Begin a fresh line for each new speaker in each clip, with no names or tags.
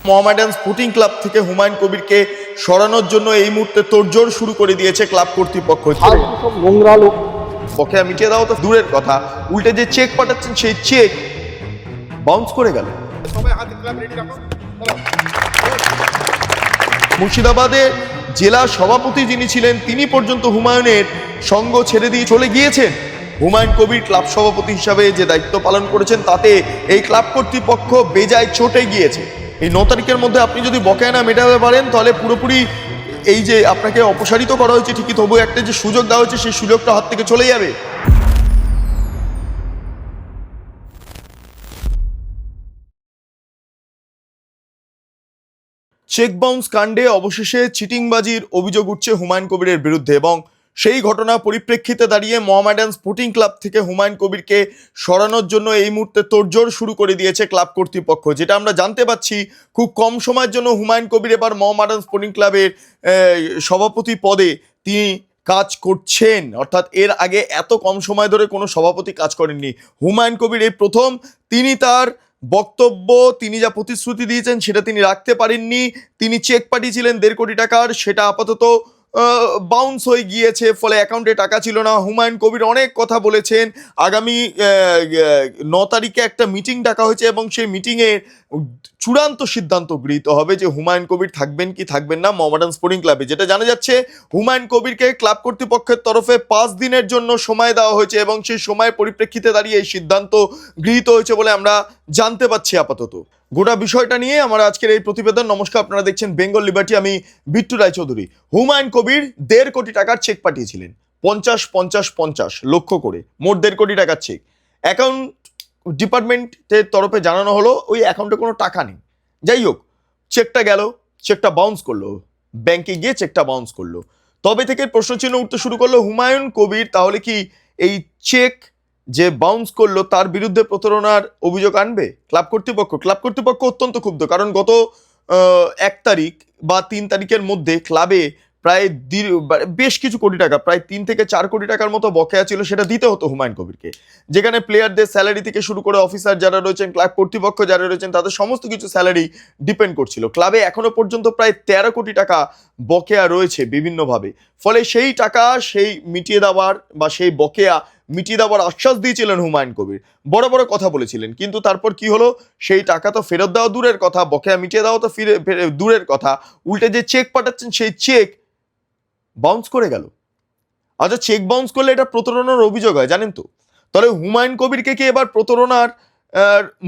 Mohammedan sporting club থেকে হুমায়ুন কবিরকে সরানোর জন্য এই মুহূর্তে তোড়জোড় শুরু করে দিয়েছে ক্লাব কর্তৃপক্ষ।
নোংরা লোক
বকেয়া মিটিয়ে দাও তো দূরের কথা, উল্টে যে চেক পাঠাচ্ছেন সেই চেক বাউন্স করে গেল। মুর্শিদাবাদের জেলা সভাপতি যিনি ছিলেন তিনি পর্যন্ত হুমায়ুনের সঙ্গ ছেড়ে দিয়ে চলে গিয়েছেন। হুমায়ুন কবির ক্লাব সভাপতি হিসাবে যে দায়িত্ব পালন করেছেন তাতে এই ক্লাব কর্তৃপক্ষ বেজায় চটে গিয়েছে। এই 9 তারিখের মধ্যে আপনি যদি বকেয়া না মেটাতে পারেন তাহলে পুরোপুরি এই যে আপনাকে অপসারিত করা হয়েছে ঠিকই, তবু একটা যে সুযোগ দেওয়া হয়েছে সেই সুযোগটা হাত থেকে চলে যাবে। চেক বাউন্স কাণ্ডে অবশেষে চিটিংবাজির অভিযোগ উঠছে হুমায়ুন কবিরের বিরুদ্ধে এবং সেই ঘটনা পরিপ্রেক্ষিতে দাঁড়িয়ে মোহামেডান স্পোর্টিং ক্লাব থেকে হুমায়ুন কবিরকে সরানোর জন্য এই মুহূর্তে তোড়জোড় শুরু করে দিয়েছে ক্লাব কর্তৃপক্ষ। যেটা আমরা জানতে পাচ্ছি, খুব কম সময়ের জন্য হুমায়ুন কবির এবার মোহামেডান স্পোর্টিং ক্লাবের সভাপতি পদে তিনি কাজ করছেন, অর্থাৎ এর আগে এত কম সময় ধরে কোনো সভাপতি কাজ করেননি। হুমায়ুন কবির এই প্রথম তিনি তার বক্তব্য, তিনি যা প্রতিশ্রুতি দিয়েছেন সেটা তিনি রাখতে পারেননি। তিনি চেক পাঠিয়েছিলেন 1.5 কোটি টাকার, সেটা আপাতত বাউন্স হয়ে গিয়েছে, ফলে অ্যাকাউন্টে টাকা ছিল না। হুমায়ুন কবির অনেক কথা বলেছেন। আগামী 9 তারিখে একটা মিটিং ডাকা হয়েছে এবং সেই মিটিংয়ে চূড়ান্ত সিদ্ধান্ত গৃহীত হবে যে হুমায়ুন কবির থাকবেন কি থাকবেন না মোহামেডান স্পোর্টিং ক্লাবে। যেটা জানা যাচ্ছে, হুমায়ুন কবিরকে ক্লাব কর্তৃপক্ষের তরফে 5 দিনের জন্য সময় দেওয়া হয়েছে এবং সেই সময়ের পরিপ্রেক্ষিতে দাঁড়িয়ে এই সিদ্ধান্ত গৃহীত হয়েছে বলে আমরা জানতে পাচ্ছি আপাতত। গোটা বিষয়টা নিয়ে আমার আজকের এই প্রতিবেদন। নমস্কার, আপনারা দেখছেন বেঙ্গল লিবার্টি, আমি বিট্টু রায়চৌধুরী। হুমায়ুন কবির 1.5 কোটি টাকার চেক পাঠিয়েছিলেন, 50 লক্ষ করে, মোট 1.5 কোটি টাকার চেক। অ্যাকাউন্ট ডিপার্টমেন্টের তরফে জানানো হলো ওই অ্যাকাউন্টে কোনো টাকা নেই। যাই হোক, চেকটা গেল, চেকটা বাউন্স করলো, ব্যাংকে গিয়ে চেকটা বাউন্স করলো। তবে থেকে প্রশ্নচিহ্ন উঠতে শুরু করলো, হুমায়ুন কবির তাহলে কি এই চেক যে বাউন্স করলো তার বিরুদ্ধে প্রতারণার অভিযোগ আনবে ক্লাব কর্তৃপক্ষ? ক্লাব কর্তৃপক্ষ অত্যন্ত ক্ষুব্ধ, কারণ গত 1 তারিখ বা 3 তারিখের মধ্যে ক্লাবে প্রায় বেশ কিছু কোটি টাকা, প্রায় 3 থেকে 4 কোটি টাকার মতো বকেয়া ছিল, সেটা দিতে হতো হুমায়ুন কবিরকে। যেখানে প্লেয়ারদের স্যালারি থেকে শুরু করে অফিসার যারা রয়েছেন, ক্লাব কর্তৃপক্ষ যারা রয়েছেন, তাদের সমস্ত কিছু স্যালারি ডিপেন্ড করছিল। ক্লাবে এখনো পর্যন্ত প্রায় 13 কোটি টাকা বকেয়া রয়েছে বিভিন্নভাবে। ফলে সেই টাকা সেই মিটিয়ে দেওয়ার বা সেই বকেয়া মিটিয়ে দেওয়ার আশ্বাস দিয়েছিলেন হুমায়ুন কবির, বড় বড় কথা বলেছিলেন। কিন্তু তারপর কি হলো, সেই টাকা তো ফেরত দেওয়া দূরের কথা, বকেয়া মিটিয়ে দেওয়া তো দূরের কথা, উল্টে যে চেক পাঠাচ্ছেন সেই চেক বাউন্স করে গেল। আচ্ছা, চেক বাউন্স করলে এটা প্রতারণার অভিযোগ হয় জানেন তো? তাহলে হুমায়ুন কবিরকে কি এবার প্রতারণার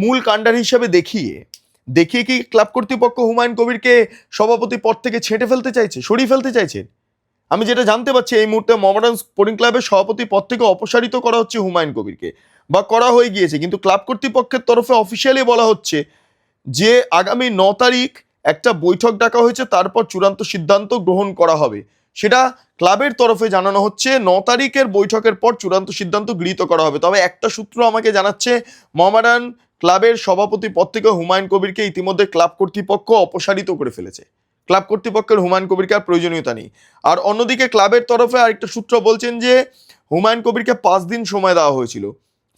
মূল কাণ্ডার হিসেবে দেখিয়ে কি ক্লাব কর্তৃপক্ষ হুমায়ুন কবিরকে সভাপতি পদ থেকে ছেঁটে ফেলতে চাইছে, সরিয়ে ফেলতে চাইছে? আমি যেটা জানতে পারছি, এই মুহূর্তে মোহামেডান স্পোর্টিং ক্লাবের সভাপতি পদ থেকে অপসারিত করা হচ্ছে হুমায়ুন কবিরকে, বা করা হয়ে গিয়েছে। কিন্তু ক্লাব কর্তৃপক্ষের তরফে অফিসিয়ালি বলা হচ্ছে যে আগামী 9 তারিখ একটা বৈঠক ডাকা হয়েছে, তারপর চূড়ান্ত সিদ্ধান্ত গ্রহণ করা হবে। সেটা ক্লাবের তরফে জানানো হচ্ছে 9 তারিখের বৈঠকের পর চূড়ান্ত সিদ্ধান্ত গৃহীত করা হবে। তবে একটা সূত্র আমাকে জানাচ্ছে, মোহামেডান ক্লাবের সভাপতি পদ থেকে হুমায়ুন কবিরকে ইতিমধ্যে ক্লাব কর্তৃপক্ষ অপসারিত করে ফেলেছে। ক্লাব কর্তৃপক্ষের হুমায়ুন কবিরকে আর প্রয়োজনীয়তা নেই। আর অন্যদিকে ক্লাবের তরফে আরেকটা সূত্র বলছেন যে হুমায়ুন কবিরকে 5 দিন সময় দেওয়া হয়েছিল,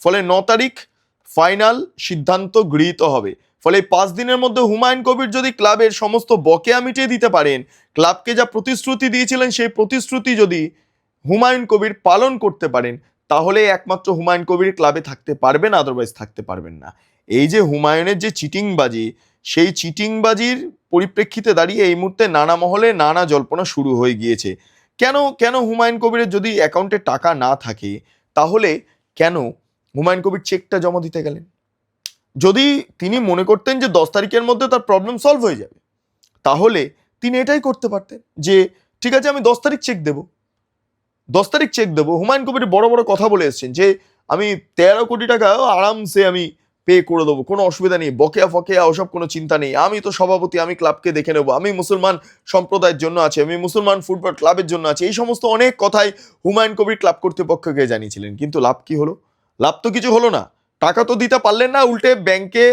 ফলে 9 তারিখ ফাইনাল সিদ্ধান্ত গৃহীত হবে। ফলে এই 5 দিনের মধ্যে হুমায়ুন কবির যদি ক্লাবের সমস্ত বকেয়া মিটিয়ে দিতে পারেন, ক্লাবকে যা প্রতিশ্রুতি দিয়েছিলেন সেই প্রতিশ্রুতি যদি হুমায়ুন কবির পালন করতে পারেন, তাহলে একমাত্র হুমায়ুন কবির ক্লাবে থাকতে পারবেন, আদারওয়াইজ থাকতে পারবেন না। এই যে হুমায়ুনের যে চিটিংবাজি, সেই চিটিংবাজির পরিপ্রেক্ষিতে দাঁড়িয়ে এই মুহূর্তে নানা মহলে নানা জল্পনা শুরু হয়ে গিয়েছে। কেন হুমায়ুন কবিরের যদি অ্যাকাউন্টে টাকা না থাকে, তাহলে কেন হুমায়ুন কবির চেকটা জমা দিতে গেলেন? যদি তিনি মনে করতেন যে 10 তারিখের মধ্যে তার প্রবলেম সলভ হয়ে যাবে, তাহলে তিনি এটাই করতে পারতেন যে ঠিক আছে, আমি 10 তারিখ চেক দেবো, 10 তারিখ চেক দেবো। হুমায়ুন কবির বড় বড় কথা বলে এসেছেন যে আমি 13 কোটি টাকা আরামসে আমি পে করে দেবো, কোনো অসুবিধা নেই, বকেয়া ফকেয়া ওসব কোনো চিন্তা নেই, আমি তো সভাপতি, আমি ক্লাবকে দেখে নেবো, আমি মুসলমান সম্প্রদায়ের জন্য আছি, আমি মুসলমান ফুটবল ক্লাবের জন্য আছি। এই সমস্ত অনেক কথাই হুমায়ুন কবির ক্লাব কর্তৃপক্ষকে জানিয়েছিলেন। কিন্তু লাভ কি হলো? লাভ তো কিছু হলো না। টাকা তো দিতে পারলেন না, উল্টে ব্যাংকে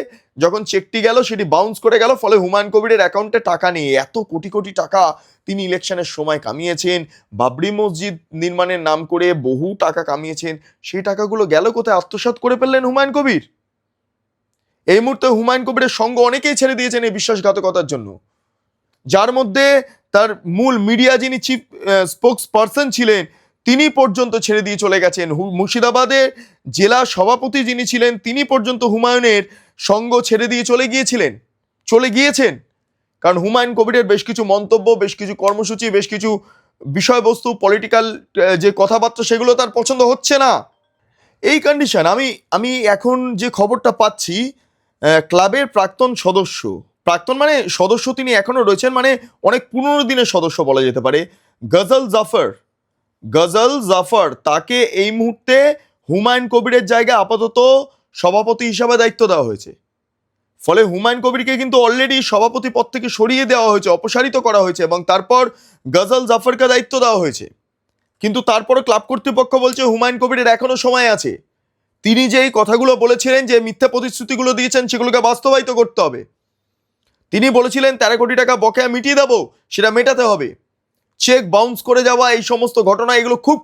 যখন চেকটি গেল সেটি বাউন্স করে গেল। ফলে হুমায়ুন কবিরের অ্যাকাউন্টে টাকা নেই। এত কোটি কোটি টাকা তিনি ইলেকশনের সময় কামিয়েছেন, বাবরি মসজিদ নির্মাণের নাম করে বহু টাকা কামিয়েছেন, সেই টাকাগুলো গেল কোথায়? আত্মসাৎ করে ফেললেন হুমায়ুন কবির। এই মুহূর্তে হুমায়ুন কবিরের সঙ্গ অনেকেই ছেড়ে দিয়েছেন এই বিশ্বাসঘাতকতার জন্য, যার মধ্যে তার মূল মিডিয়া যিনি চিফ স্পোক্স পার্সন ছিলেন তিনি পর্যন্ত ছেড়ে দিয়ে চলে গেছেন। মুর্শিদাবাদের জেলা সভাপতি যিনি ছিলেন তিনি পর্যন্ত হুমায়ুনের সঙ্গ ছেড়ে দিয়ে চলে গিয়েছেন। কারণ হুমায়ুন কবিরের বেশ কিছু মন্তব্য, বেশ কিছু কর্মসূচি, বেশ কিছু বিষয়বস্তু, পলিটিক্যাল যে কথাবার্তা সেগুলো তার পছন্দ হচ্ছে না। এই কন্ডিশন আমি এখন যে খবরটা পাচ্ছি, ক্লাবের প্রাক্তন মানে সদস্য তিনি এখনো রয়েছেন, মানে অনেক 15 দিনের সদস্য বলা যেতে পারে, গজল জাফর তাকে এই মুহূর্তে হুমায়ুন কবিরের জায়গায় আপাতত সভাপতি হিসাবে দায়িত্ব দেওয়া হয়েছে। ফলে হুমায়ুন কবিরকে কিন্তু অলরেডি সভাপতি পদ থেকে সরিয়ে দেওয়া হয়েছে, অপসারিত করা হয়েছে, এবং তারপর গজল জাফরকে দায়িত্ব দেওয়া হয়েছে। কিন্তু তারপরে ক্লাব কর্তৃপক্ষ বলছে হুমায়ুন কবিরের এখনো সময় আছে। তিনি যে এই কথাগুলো বলেছিলেন, যে মিথ্যা প্রতিশ্রুতিগুলো দিয়েছেন, সেগুলোকে বাস্তবায়িত করতে হবে। তিনি বলেছিলেন 13 কোটি টাকা বকেয়া মিটিয়ে দেবো, সেটা মেটাতে হবে। চেক বাউন্স করে যাওয়া, এই সমস্ত ঘটনা, এগুলো খুব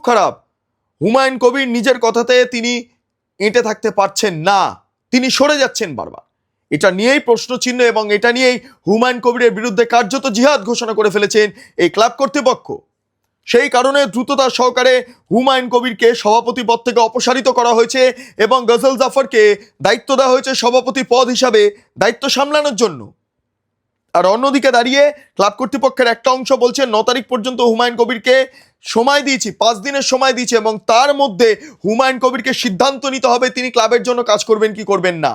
খারাপ। হুমায়ুন কবির নিজের কথাতে তিনি এঁটে থাকতে পারছেন না, তিনি সরে যাচ্ছেন বারবার। এটা নিয়েই প্রশ্নচিহ্ন, এবং এটা নিয়েই হুমায়ুন কবিরের বিরুদ্ধে কার্যত জিহাদ ঘোষণা করে ফেলেছেন এই ক্লাব কর্তৃপক্ষ। সেই কারণে দ্রুততার সহকারে হুমায়ুন কবিরকে সভাপতি পদ থেকে অপসারিত করা হয়েছে এবং গজল জাফরকে দায়িত্ব দেওয়া হয়েছে সভাপতি পদ হিসাবে দায়িত্ব সামলানোর জন্য। আর অন্যদিকে দাঁড়িয়ে ক্লাব কর্তৃপক্ষের একটা অংশ বলছে 9 তারিখ পর্যন্ত হুমায়ুন কবিরকে সময় দিয়েছি, 5 দিনের সময় দিয়েছি, এবং তার মধ্যে হুমায়ুন কবিরকে সিদ্ধান্ত নিতে হবে তিনি ক্লাবের জন্য কাজ করবেন কি করবেন না।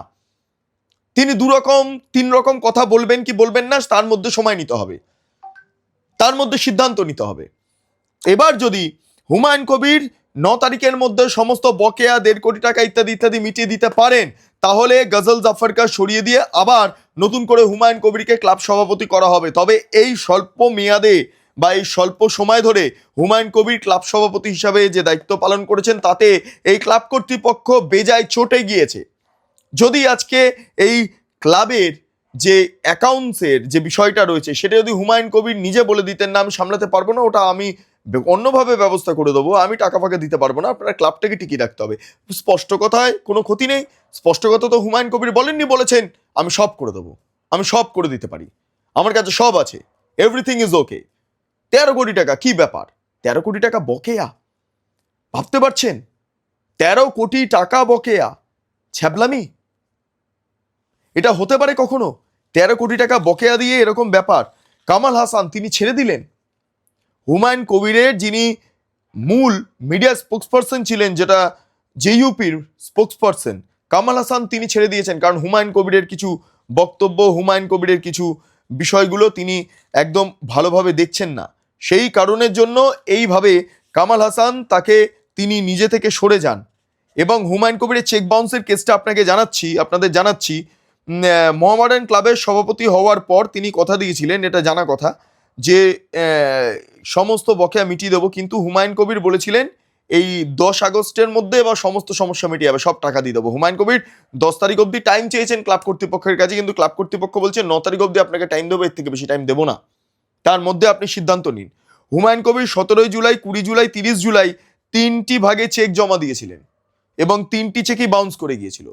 তিনি 3 রকম কথা বলবেন কি বলবেন না, তার মধ্যে সময় নিতে হবে, তার মধ্যে সিদ্ধান্ত নিতে হবে। এবার যদি হুমায়ুন কবির 9 তারিখের মধ্যে সমস্ত বকেয়া 1.5 কোটি টাকা ইত্যাদি মিটিয়ে দিতে পারেন, তাহলে গজল জাফরকে সরিয়ে দিয়ে আবার নতুন করে হুমায়ুন কবিরকে ক্লাব সভাপতি করা হবে। তবে এই স্বল্প মেয়াদে বা এই স্বল্প সময় ধরে হুমায়ুন কবির ক্লাব সভাপতি হিসাবে যে দায়িত্ব পালন করেছেন, তাতে এই ক্লাব কর্তৃপক্ষ বেজায় চটে গিয়েছে। যদি আজকে এই ক্লাবের যে অ্যাকাউন্টসের যে বিষয়টা রয়েছে, সেটা যদি হুমায়ুন কবির নিজে বলে দিতেন না আমি সামলাতে পারবো না, ওটা আমি অন্যভাবে ব্যবস্থা করে দেবো, আমি টাকা ফাঁকা দিতে পারবো না, আপনারা ক্লাবটাকে টিকিয়ে রাখতে হবে, স্পষ্ট কথায় কোনো ক্ষতি নেই। স্পষ্ট কথা তো হুমায়ুন কবির বলেননি, বলেছেন আমি সব করে দেবো, আমি সব করে দিতে পারি, আমার কাছে সব আছে, এভরিথিং ইজ ওকে। 13 কোটি টাকা কি ব্যাপার? 13 কোটি টাকা বকেয়া, ভাবতে পারছেন? 13 কোটি টাকা বকেয়া, ছ্যাবলামি? এটা হতে পারে কখনো? 13 কোটি টাকা বকেয়া দিয়ে এরকম ব্যাপার। কামাল হাসান তিনি ছেড়ে দিলেন। হুমায়ুন কবিরের যিনি মূল মিডিয়া স্পোক্সপারসন ছিলেন, যেটা জেইউপির স্পোক্সপারসন, কামাল হাসান তিনি ছেড়ে দিয়েছেন। কারণ হুমায়ুন কবিরের কিছু বক্তব্য, হুমায়ুন কবিরের কিছু বিষয়গুলো তিনি একদম ভালোভাবে দেখছেন না। সেই কারণের জন্য এইভাবে কামাল হাসান তিনি নিজে থেকে সরে যান। এবং হুমায়ুন কবিরের চেক বাউন্সের কেসটা আপনাদের জানাচ্ছি। মোহামেডান ক্লাবের সভাপতি হওয়ার পর তিনি কথা দিয়েছিলেন, এটা জানা কথা, যে সমস্ত বকেয়া মিটিয়ে দেবো। কিন্তু হুমায়ুন কবির বলেছিলেন এই 10 আগস্টের মধ্যে বা সমস্ত সমস্যা মিটিয়ে যাবে, সব টাকা দিয়ে দেবো। হুমায়ুন কবির 10 তারিখ অবধি টাইম চেয়েছেন ক্লাব কর্তৃপক্ষের কাছে, কিন্তু ক্লাব কর্তৃপক্ষ বলছে 9 তারিখ অবধি আপনাকে টাইম দেবো, এর থেকে বেশি টাইম দেবো না, তার মধ্যে আপনি সিদ্ধান্ত নিন। হুমায়ুন কবির 17 জুলাই, 20 জুলাই, 30 জুলাই 3টি ভাগে চেক জমা দিয়েছিলেন এবং 3টি চেকই বাউন্স করে গিয়েছিল।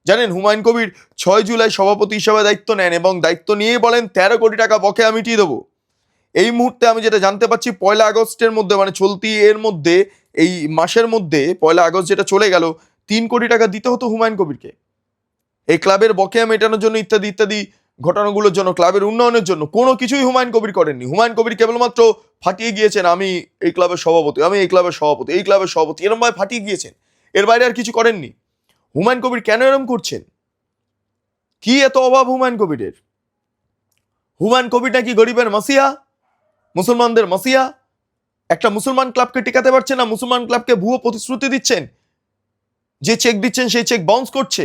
জানেন, হুমায়ুন কবির 6 জুলাই সভাপতি হিসেবে দায়িত্ব নেন এবং দায়িত্ব নিয়ে বলেন 13 কোটি টাকা বকেয়া মিটিয়ে দেবো। এই মুহূর্তে আমি যেটা জানতে পারছি, 1 আগস্টের মধ্যে, মানে চলতি এর মধ্যে, এই মাসের মধ্যে 1 আগস্ট যেটা চলে গেল, 3 কোটি টাকা দিতে হতো হুমায়ুন কবিরকে এই ক্লাবের বকেয়া মেটানোর জন্য, ইত্যাদি ঘটনাগুলোর জন্য, ক্লাবের উন্নয়নের জন্য। কোনো কিছুই হুমায়ুন কবির করেননি। হুমায়ুন কবির কেবলমাত্র ফাটিয়ে গিয়েছেন আমি এই ক্লাবের সভাপতি, এই ক্লাবের সভাপতি, এরকম ভাবে ফাটিয়ে গিয়েছেন, এর বাইরে আর কিছু করেননি। হুমায়ুন কবির কেন এরকম করছেন? কি এত অভাব হুমায়ুন কবিরের? হুমায়ুন কবির নাকি গরিবের মাসিহা, মুসলমানদের মাসিহা? একটা মুসলমান ক্লাবকে টিকাতে পারছে না, মুসলমান ক্লাবকে ভুয়ো প্রতিশ্রুতি দিচ্ছেন, যে চেক দিচ্ছেন সেই চেক বাউন্স করছে।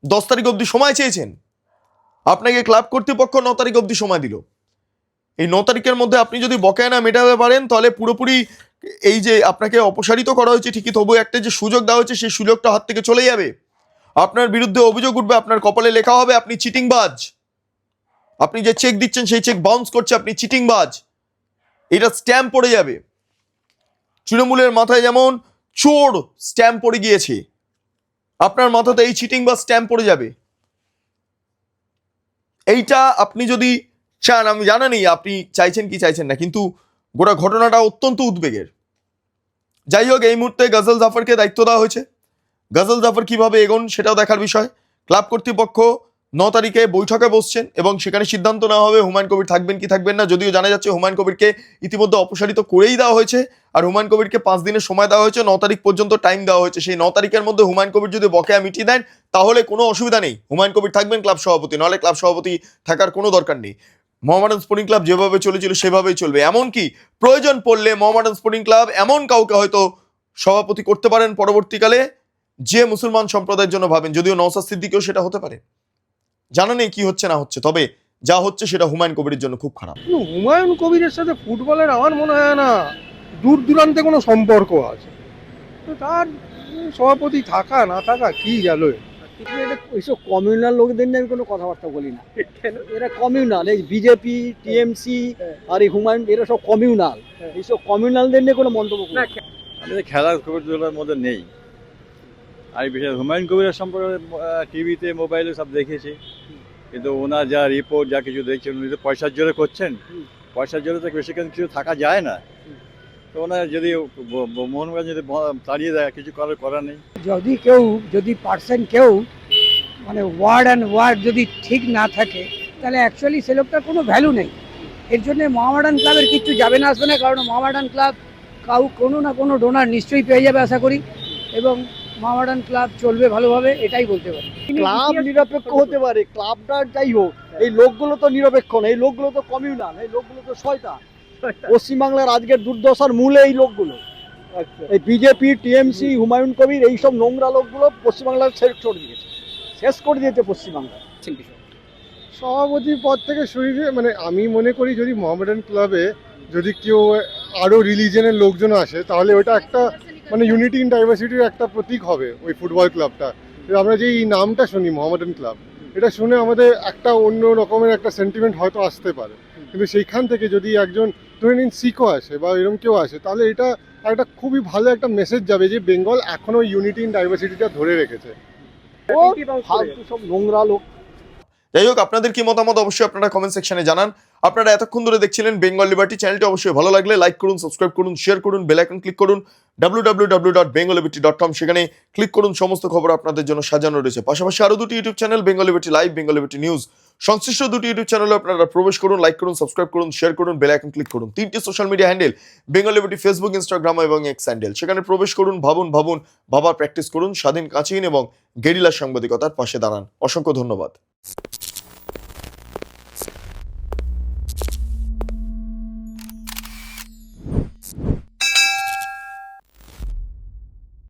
10 তারিখ অবধি সময় চেয়েছেন, আপনাকে ক্লাব কর্তৃপক্ষ 9 তারিখ অবধি সময় দিল। এই 9 তারিখের মধ্যে আপনি যদি বকেয়া না মেটাতে পারেন, তাহলে পুরোপুরি এই যে আপনাকে অপসারিত করা হয়েছে ঠিকই, তবু একটা যে সুযোগ দেওয়া হয়েছে সেই সুযোগটা হাত থেকে চলে যাবে। আপনার বিরুদ্ধে অভিযোগ উঠবে, আপনার কপালে লেখা হবে আপনি চিটিংবাজ, আপনি যে চেক দিচ্ছেন সেই চেক বাউন্স করছে, আপনি চিটিংবাজ, এটা স্ট্যাম্প পড়ে যাবে। তৃণমূলের মাথায় যেমন চোর স্ট্যাম্প পড়ে গিয়েছে, আপনার মাথাতে এই চিটিং বা স্ট্যাম্প পড়ে যাবে। এইটা আপনি যদি চান, আমি জানা নেই আপনি চাইছেন কি চাইছেন না, কিন্তু গোটা ঘটনাটা অত্যন্ত উদ্বেগের। যাই হোক, এই মুহূর্তে গজল জাফরকে দায়িত্ব দেওয়া হয়েছে। গজল জাফর কিভাবে এগোন সেটাও দেখার বিষয়। ক্লাব কর্তৃপক্ষ 9 তারিখে বৈঠকে বসছেন এবং সেখানে সিদ্ধান্ত নেওয়া হবে হুমায়ুন কবির থাকবেন কি থাকবেন না। যদিও জানা যাচ্ছে হুমায়ুন কবিরকে ইতিমধ্যে অপসারিত করেই দেওয়া হয়েছে, আর হুমায়ুন কবিরকে 5 দিনের সময় দেওয়া হয়েছে, 9 তারিখ পর্যন্ত টাইম দেওয়া হয়েছে। সেই 9 তারিখের মধ্যে হুমায়ুন কবির যদি বকেয়া মিটিয়ে দেন তাহলে কোনো অসুবিধা নেই, হুমায়ুন কবির থাকবেন ক্লাব সভাপতি, নাহলে ক্লাব সভাপতি থাকার কোনো দরকার নেই। মোহামেডান স্পোর্টিং ক্লাব যেভাবে চলেছিল সেভাবেই চলবে। এমনকি প্রয়োজন পড়লে মোহামেডান স্পোর্টিং ক্লাব এমন কাউকে হয়তো সভাপতি করতে পারেন পরবর্তীকালে যে মুসলমান সম্প্রদায়ের জন্য ভাবেন, যদিও নওশাদ সিদ্দিকীও সেটা হতে পারে। জানা নেই কি হচ্ছে না হচ্ছে, তবে যা হচ্ছে সেটা হুমায়ুন কবিরের জন্য খুব খারাপ।
কিন্তু হুমায়ুন কবিরের সাথে ফুটবলের আমার মনে হয় না দূর দূরান্তে কোনো সম্পর্ক আছে। তো তার সভাপতি থাকা না থাকা কি গেল।
কিন্তু এইসব কমিউনাল লোকদের নিয়ে আমি কোনো কথাবার্তা বলি না। এরা কমিউনাল, এই বিজেপি, টিএমসি আর এই হুমায়ুন, এরা সব কমিউনাল। এইসব কমিউনালদের নিয়ে কোনো মন্তব্য করি না।
আমি তো খেলার খবরগুলোর মধ্যে নেই। আমি বিশেষ হুমায়ুন কবিরের সম্পর্কে টিভিতে মোবাইলে সব দেখেছি, কিন্তু ওনার যা রিপোর্ট যা কিছু দেখছেন উনি তো পয়সার জোরে করছেন। পয়সার জোরে তো বেশিক্ষণ কিছু থাকা যায় না। তো ওনার যদি মোহনবাগান যদি তাড়িয়ে দেয় কিছু করার নেই।
যদি পার্সন কেউ মানে ওয়ার্ড অ্যান্ড ওয়ার্ড যদি ঠিক না থাকে তাহলে অ্যাকচুয়ালি সে লোকটার কোনো ভ্যালু নেই। এর জন্য মোহামেডান ক্লাবের কিচ্ছু যাবে না আসবে না, কারণ মোহামেডান ক্লাব কোনো না কোনো ডোনার নিশ্চয়ই পেয়ে যাবে আশা করি, এবং মোহামেডান ক্লাব চলবে ভালোভাবে, এটাই বলতে পারি।
ক্লাব নিরপেক্ষ হতে পারে, ক্লাবটা যাই হোক, এই লোকগুলো তো নিরপেক্ষ না, এই লোকগুলো তো কমিউনাল, এই লোকগুলো তো শয়তান। পশ্চিমবাংলার আজকের দুর্দশার মূলে এই লোকগুলো, এই বিজেপি, টিএমসি, হুমায়ুন কবির, এইসব নোংরা লোকগুলো পশ্চিমবাংলার শেষ করে দিয়েছে পশ্চিমবাংলা।
সভাপতি পদ থেকে শুরু করে মানে আমি মনে করি যদি মোহামেডান ক্লাবে যদি কেউ আরো রিলিজনের লোকজন আসে তাহলে ওটা একটা মানে ইউনিটি ইন ডাইভার্সিটির একটা প্রতীক হবে ওই ফুটবল ক্লাবটা। আমরা যে এই নামটা শুনি মোহামেডান ক্লাব, এটা শুনে আমাদের একটা অন্য রকমের একটা সেন্টিমেন্ট হয়তো আসতে পারে, কিন্তু সেইখান থেকে যদি একজন ধরে নিন শিখো আসে বা এরকম কেউ আসে তাহলে এটা একটা খুবই ভালো একটা মেসেজ যাবে যে বেঙ্গল এখনো ইউনিটি ইন ডাইভার্সিটিটা ধরে রেখেছে।
ও ফালতু সব নোংরা লোক।
যাই হোক, আপনাদের কি মতামত অবশ্যই আপনারা কমেন্ট সেকশনে জানান। আপনারা এতক্ষণ ধরে দেখছিলেন বেঙ্গল লিবার্টি চ্যানেলটি, অবশ্যই ভালো লাগলে লাইক করুন, সাবস্ক্রাইব করুন, শেয়ার করুন, বেল আইকন ক্লিক করুন, www.bengalliberty.com, সেখানে ক্লিক করুন, সমস্ত খবর আপনাদের জন্য সাজানো রয়েছে। পাশাপাশি আরো দুটি YouTube channel, Bengal liberty live, Bengal liberty news, সংশ্লিষ্ট দুটি ইউটিউব চ্যানেলে আপনারা প্রবেশ করুন, লাইক করুন, সাবস্ক্রাইব করুন, শেয়ার করুন, বেল আইকন ক্লিক করুন। 3টি social media handle, Bengal liberty Facebook, Instagram এবং এক্স হ্যান্ডেল, সেখানে প্রবেশ করুন, ভাবার প্র্যাকটিস করুন, স্বাধীন কাচিন এবং গেরিলা সাংবাদিকতার পাশে দাঁড়ান। অসংখ্য ধন্যবাদ।